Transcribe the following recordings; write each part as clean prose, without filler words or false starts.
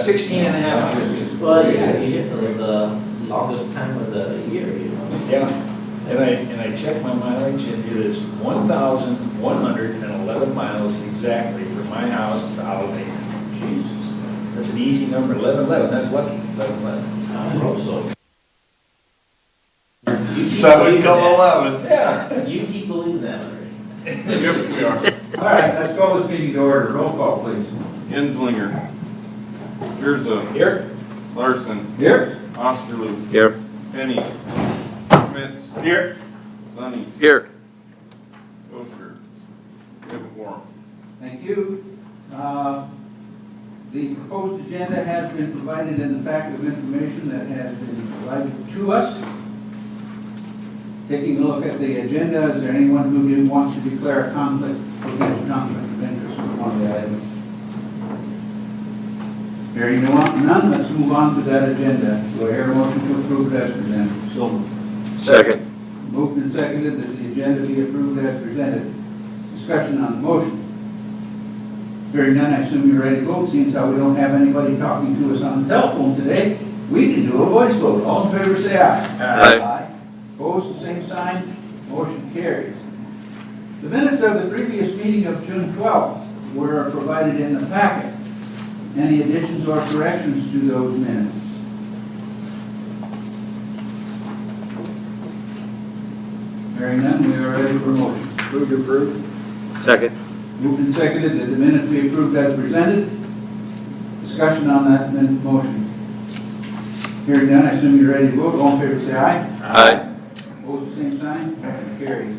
16 and a half years. Well, yeah, you hit the longest time of the year, you know. Yeah, and I checked my mileage, and it is 1,111 miles exactly from my house to the Holiday. Jesus. That's an easy number, 1111, that's lucky, 1111. I hope so. You keep 7 believing come that. 11. Yeah. You keep believing that, Larry. Yep, we are. All right, let's call this meeting to order. Roll call, please. Enslinger. Jurza. Here? Larson. Here. Osterloo. Here. Penny. Schmitz. Here. Sonny. Here. Osher. We have a quorum. Thank you. The proposed agenda has been provided in the packet of information that has been provided to us. Taking a look at the agenda, is there anyone who didn't want to declare a conflict, potential conflict of interest with one of the items? Hearing none, let's move on to that agenda. Do I hear a motion to approve it as presented? So Second. moved and seconded that the agenda be approved as presented. Discussion on the motion. Hearing none, I assume you're ready to vote. Seems how we don't have anybody talking to us on the telephone today, we can do a voice vote. All in favor, say aye. Aye. Opposed, the same sign. Motion carries. The minutes of the previous meeting of June 12th were provided in the packet. Any additions or corrections to those minutes? Hearing none, we are ready for motion. Move to approve. Second. Moved and seconded that the minutes be approved as presented. Discussion on that motion. Hearing none, I assume you're ready to vote. All in favor, say aye. Aye. Opposed, the same sign. Motion carries.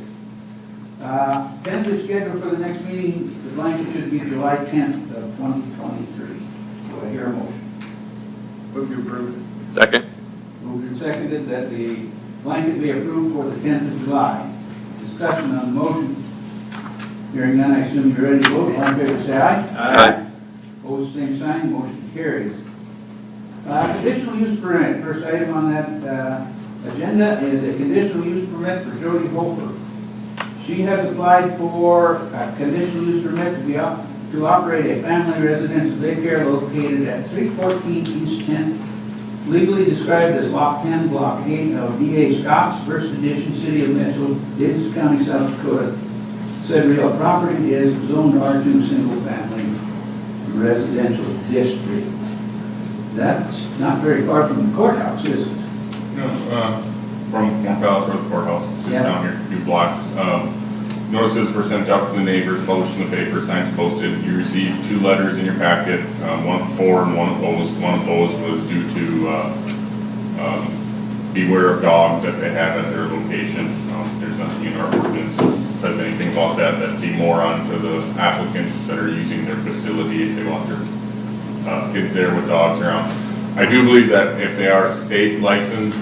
Tentative schedule for the next meeting, the blanket should be July 10th of 2023. Do I hear a motion? Move to approve. Second. Moved and seconded that the blanket be approved for the 10th of July. Discussion on the motion. Hearing none, I assume you're ready to vote. All in favor, say aye. Aye. Opposed, same sign. Motion carries. Conditional use permit. First item on that agenda is a conditional use permit for Jody Hofer. She has applied for a conditional use permit to operate a family residential daycare located at 314 East 10th, legally described as Lot 10, Block 8 of D.A. Scott's, First Edition, City of Mitchell, Davis County, South Dakota. Said real property is zoned R2 single family residential district. That's not very far from the courthouse, is it? No, from Corn Palace or the courthouse, it's just Yeah. down here, a few blocks. Notices were sent out to the neighbors, published in the paper, signs posted. You received 2 letters in your packet, one for and one opposed. One opposed was due to beware of dogs that they have at their location. There's nothing in our ordinance that says anything about that. That'd be more onto the applicants that are using their facility if they want their kids there with dogs around. I do believe that if they are state licensed,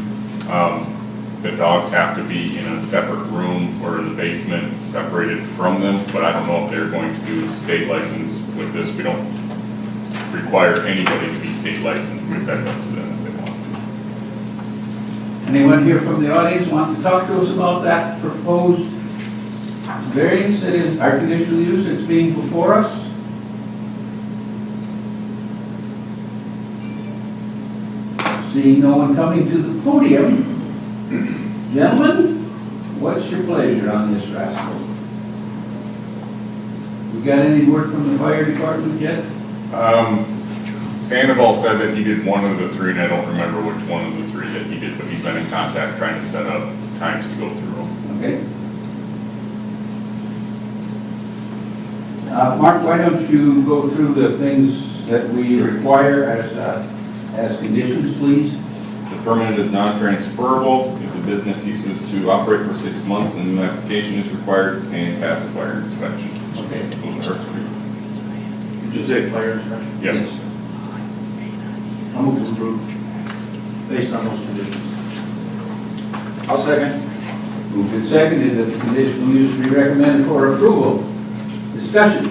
the dogs have to be in a separate room or in the basement, separated from them, but I don't know if they're going to do a state license with this. We don't require anybody to be state licensed. That's up to them if they want to. Anyone here from the audience want to talk to us about that proposed variance that is our conditional use that's being before us? Seeing no one coming to the podium, gentlemen, what's your pleasure on this rascal? We got any word from the fire department yet? Sandoval said that he did one of the 3, and I don't remember which one of the 3 that he did, but he's been in contact trying to set up times to go through them. Okay. Mark, why don't you go through the things that we require as conditions, please? The permit is non-transferable. If the business ceases to operate for 6 months, a new application is required and pass a fire inspection. Okay. Those are our 3. Did you say fire inspection? Yes. I'll move to approve based on those conditions. I'll second. Moved and seconded that the conditional use be recommended for approval. Discussion.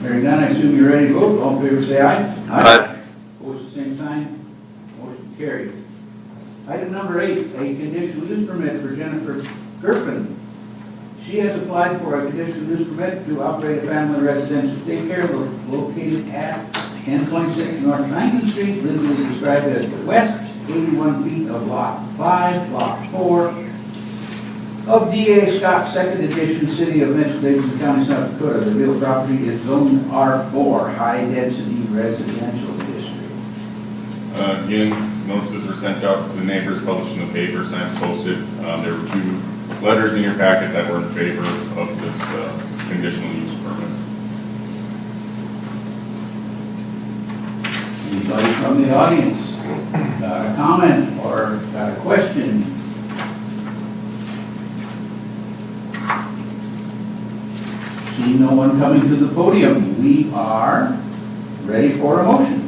Hearing none, I assume you're ready to vote. All in favor, say aye. Aye. Opposed, the same sign. Motion carried. Item number 8, a conditional use permit for Jennifer Gerfen. She has applied for a conditional use permit to operate a family residential daycare located at 1026 North Rankin Street, legally described as the west 81 feet of Lot 5, Block 4 of D.A. Scott's second edition, City of Mitchell, Davidson County, South Dakota. The real property is zone R4, high density residential district. Again, notices were sent out to the neighbors, published in the paper, signs posted. There were 2 letters in your packet that were in favor of this conditional use permit. Anybody from the audience got a comment or got a question? See no one coming to the podium. We are ready for a motion.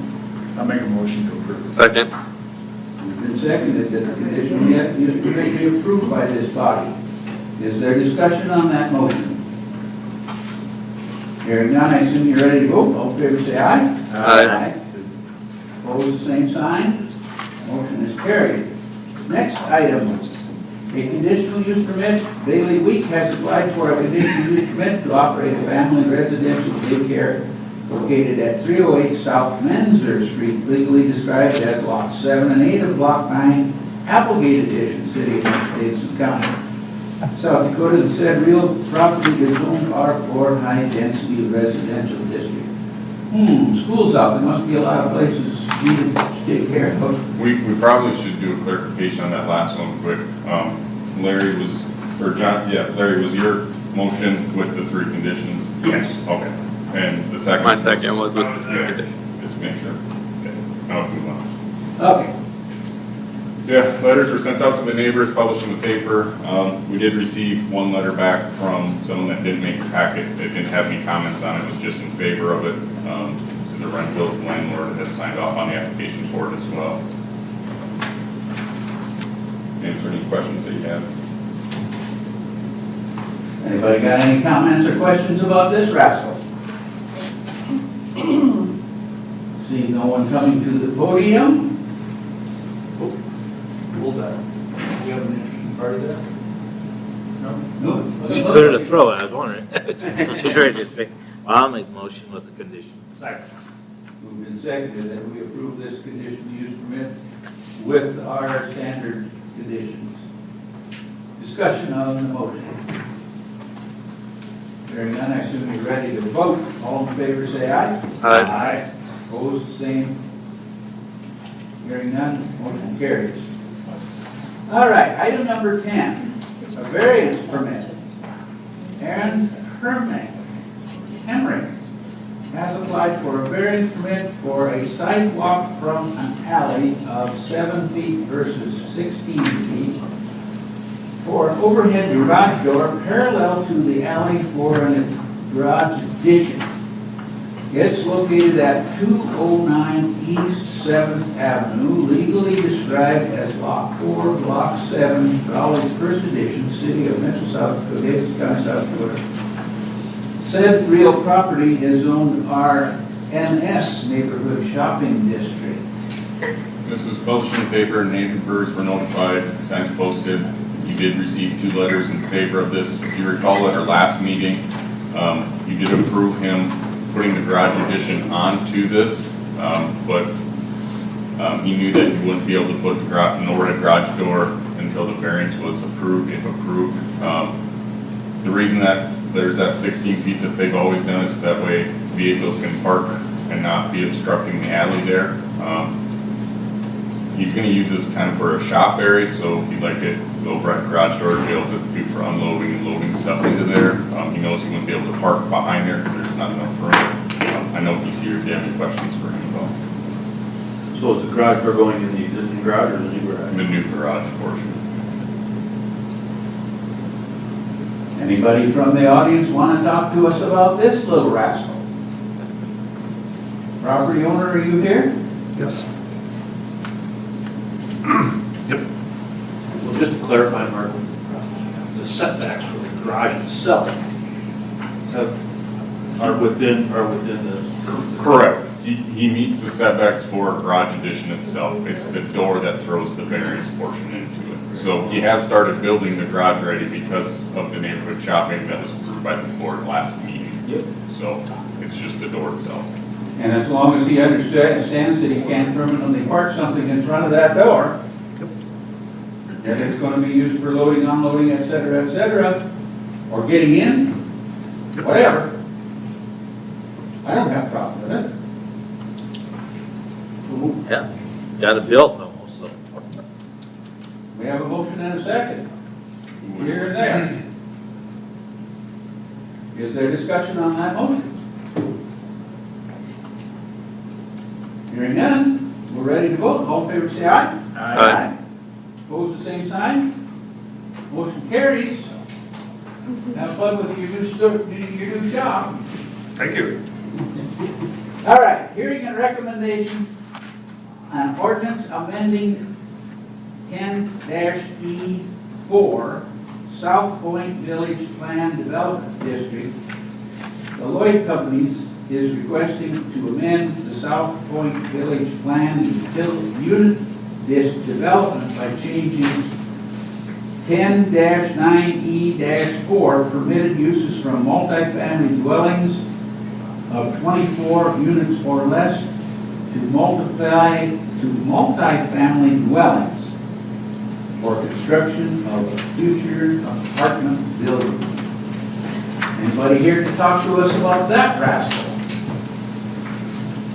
I'll make a motion to approve. Second. It's been seconded that the conditional use permit be approved by this body. Is there discussion on that motion? Hearing none, I assume you're ready to vote. All in favor, say aye. Aye. Opposed, the same sign. Motion is carried. Next item, a conditional use permit. Bailey Week has applied for a conditional use permit to operate a family residential daycare located at 308 South Menzer Street, legally described as Lot 7 and 8 of Block 9, Applegate Edition, City of Davidson County, South Dakota. The said real property is zoned R4 high density residential district. School's out, there must be a lot of places needed to take care of. We probably should do a clarification on that last one quick. Larry was your motion with the 3 conditions? Yes. Okay. And the second? My second was with the 3 Yeah, conditions. just make sure. Okay. Now move on. Okay. Yeah, letters were sent out to the neighbors, published in the paper. We did receive 1 letter back from someone that didn't make a packet. It didn't have any comments on it, was just in favor of it. This is a rental landlord that has signed off on the application for it as well. Answer any questions that you have? Anybody got any comments or questions about this rascal? See no one coming to the podium? Hold that. You have an interesting party there? No? No. She cleared the throat, I was wondering. She's ready to speak. I'll make the motion with the condition. Second. Moved and seconded that we approve this conditional use permit with our standard conditions. Discussion on the motion. Hearing none, I assume you're ready to vote. All in favor, say aye. Aye. Opposed, same. Hearing none, motion carries. All right, item number 10, a variance permit. Aaron Hemrick has applied for a variance permit for a sidewalk from an alley of 7 feet versus 16 feet for an overhead garage door parallel to the alley for a garage addition. It's located at 209 East 7th Avenue, legally described as Lot 4, Block 7, Raleigh's First Edition, City of Mitchell, South Dakota, Davidson County, South Dakota. Said real property is zoned RNS, Neighborhood Shopping District. This was published in the paper, neighbors were notified, signs posted. You did receive 2 letters in favor of this. If you recall at our last meeting, you did approve him putting the garage addition onto this, but he knew that he wouldn't be able to put an overhead garage door until the variance was approved, if approved. The reason that there's that 16 feet that they've always done is that way vehicles can park and not be obstructing the alley there. He's going to use this kind of for a shop area, so he'd like the overhead garage door to be able to do for unloading and loading stuff into there. He knows he wouldn't be able to park behind there because there's not enough room. I know he's here. Do you have any questions for him about So is the garage door going in the existing garage or the new garage? the new garage portion? Anybody from the audience want to talk to us about this little rascal? Property owner, are you here? Yes. Well, just to clarify, Mark, the setbacks for the garage itself are within the. Correct. He meets the setbacks for garage addition itself. It's the door that throws the variance portion into it. So he has started building the garage already because of the neighborhood shopping that was approved by this board last meeting. Yep. So it's just the door itself. And as long as he understands that he can't permanently park something in front of that door, that it's gonna be used for loading, unloading, et cetera, or getting in, whatever, I don't have a problem with it. Yeah, got it built almost, so. We have a motion and a second, here and there. Is there discussion on that motion? Hearing none, we're ready to vote. All in favor, say aye. Aye. Opposed, the same sign. Motion carries. Have fun with your new shop. Thank you. All right, hearing and recommendation on ordinance amending 10-E4 South Point Village Plan Development District. The Lloyd Companies is requesting to amend the South Point Village Plan Unit Development by changing 10-9E-4 permitted uses from multifamily dwellings of 24 units or less to multifamily dwellings for construction of a future apartment building. Anybody here to talk to us about that rascal?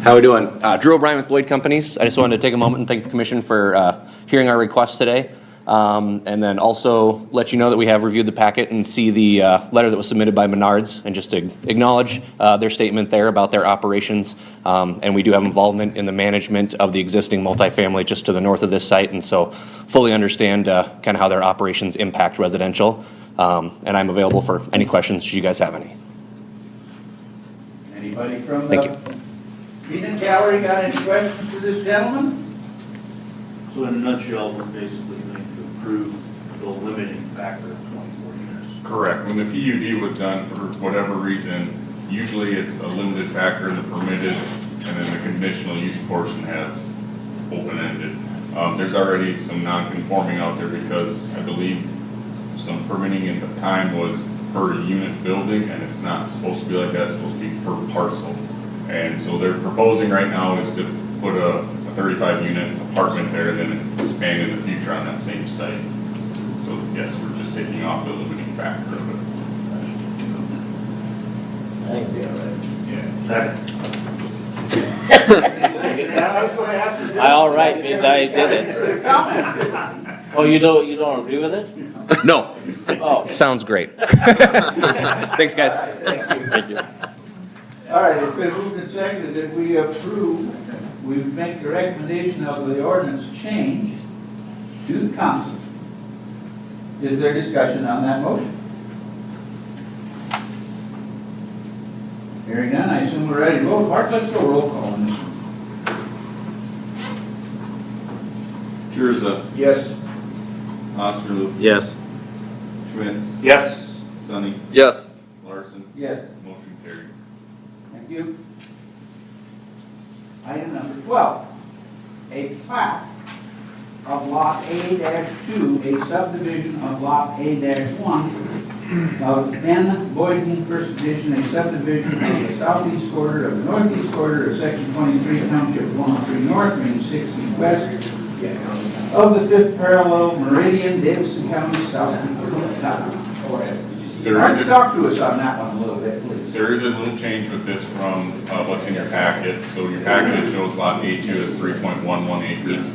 How we doing? Drew O'Brien with Lloyd Companies. I just wanted to take a moment and thank the commission for hearing our request today. And then also let you know that we have reviewed the packet and see the letter that was submitted by Menards, and just to acknowledge their statement there about their operations. And we do have involvement in the management of the existing multifamily just to the north of this site, and so fully understand kind of how their operations impact residential. And I'm available for any questions should you guys have any. Anybody from Thank the Peanut Gallery got any questions for this gentleman? So in a nutshell, we're basically going to approve the limiting factor of 24 units. Correct. When the PUD was done, for whatever reason, usually it's a limited factor in the permitted, and then the conditional use portion has open-ended. There's already some non-conforming out there because I believe some permitting in the time was per unit building, and it's not supposed to be like that. It's supposed to be per parcel. And so they're proposing right now is to put a 35-unit apartment there, then expand in the future on that same site. So yes, we're just taking off the limiting factor of it. I think they're all right. Yeah. I was going to ask you. All right, means I did it. Comment. Oh, you don't agree with it? No, Oh, sounds great. Thanks, guys. thank you. All right, it's been moved and seconded that we approve, we make the recommendation of the ordinance change to the council. Is there discussion on that motion? Hearing none, I assume we're ready to vote. Mark, let's go roll call on this one. Jurza, Yes. Osterloo, Yes. Schmitz, Yes. Sonny, Yes. Larson, Yes. motion carried. Thank you. Item number 12, a plat of Lot A-2, a subdivision of Lot A-1 of N. Boyden First Edition, a subdivision of the southeast quarter of the northeast quarter of Section 23, Township 103 North, Range 60 West of the 5th parallel meridian, Davidson County, South Dakota. Talk to us on that one a little bit, please. There is a little change with this from what's in your packet. So your packet, it shows lot A2 is 3.11 acres.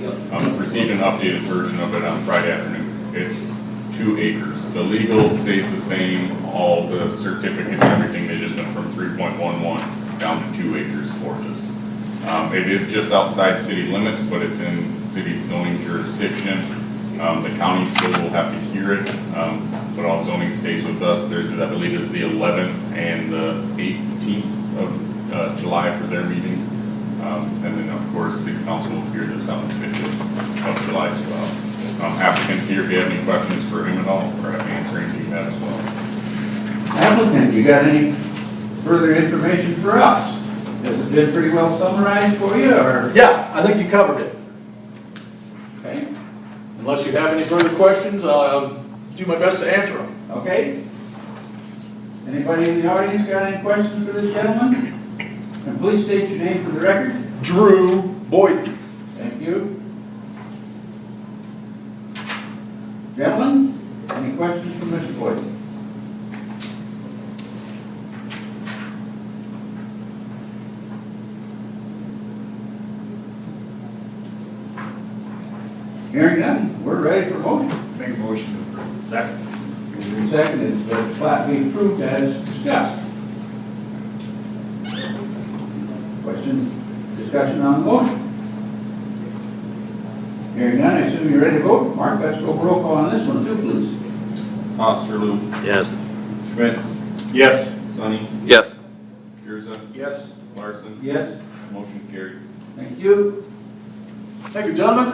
Received an updated version of it on Friday afternoon. It's 2 acres. The legal stays the same, all the certificates, everything, they just went from 3.11 down to 2 acres for this. It is just outside city limits, but it's in city zoning jurisdiction. The county still will have to hear it, but all zoning stays with us. There's, I believe, is the 11th and the 18th of July for their meetings. And then, of course, city council will hear this on the 5th of July as well. Applicants here, if you have any questions for him at all, or have to answer anything you have as well. Applicant, you got any further information for us? Has it been pretty well summarized for you, or? Yeah, I think you covered it. Okay, Unless you have any further questions, I'll do my best to answer them. okay. Anybody in the audience got any questions for this gentleman? And please state your name for the record. Drew Boyd. Thank you. Gentlemen, any questions for Mr. Boyd? Hearing none, we're ready for motion. Make a motion to approve. Second. Moved and seconded, that the plat be approved as discussed. Questions, discussion on the motion? Hearing none, I assume you're ready to vote. Mark, let's go roll call on this one too, please. Osterloo, Yes. Schmidt, Yes. Sonny, Yes. Pearson, Yes. Larson, Yes, motion carried. thank you. Thank you, gentlemen.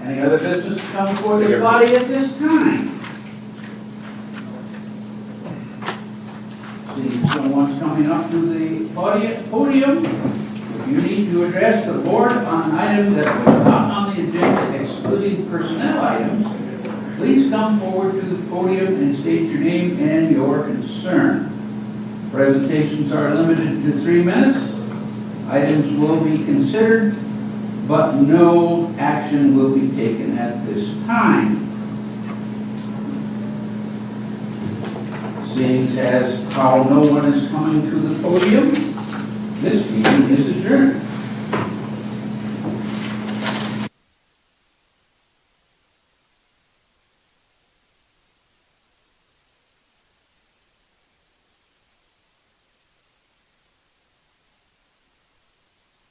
Any other business to come before this body at this time? See if someone's coming up to the podium. If you need to address the board on an item that was not on the agenda excluding personnel items, please come forward to the podium and state your name and your concern. Presentations are limited to 3 minutes. Items will be considered, but no action will be taken at this time. Seeing as how no one is coming to the podium, this meeting is adjourned.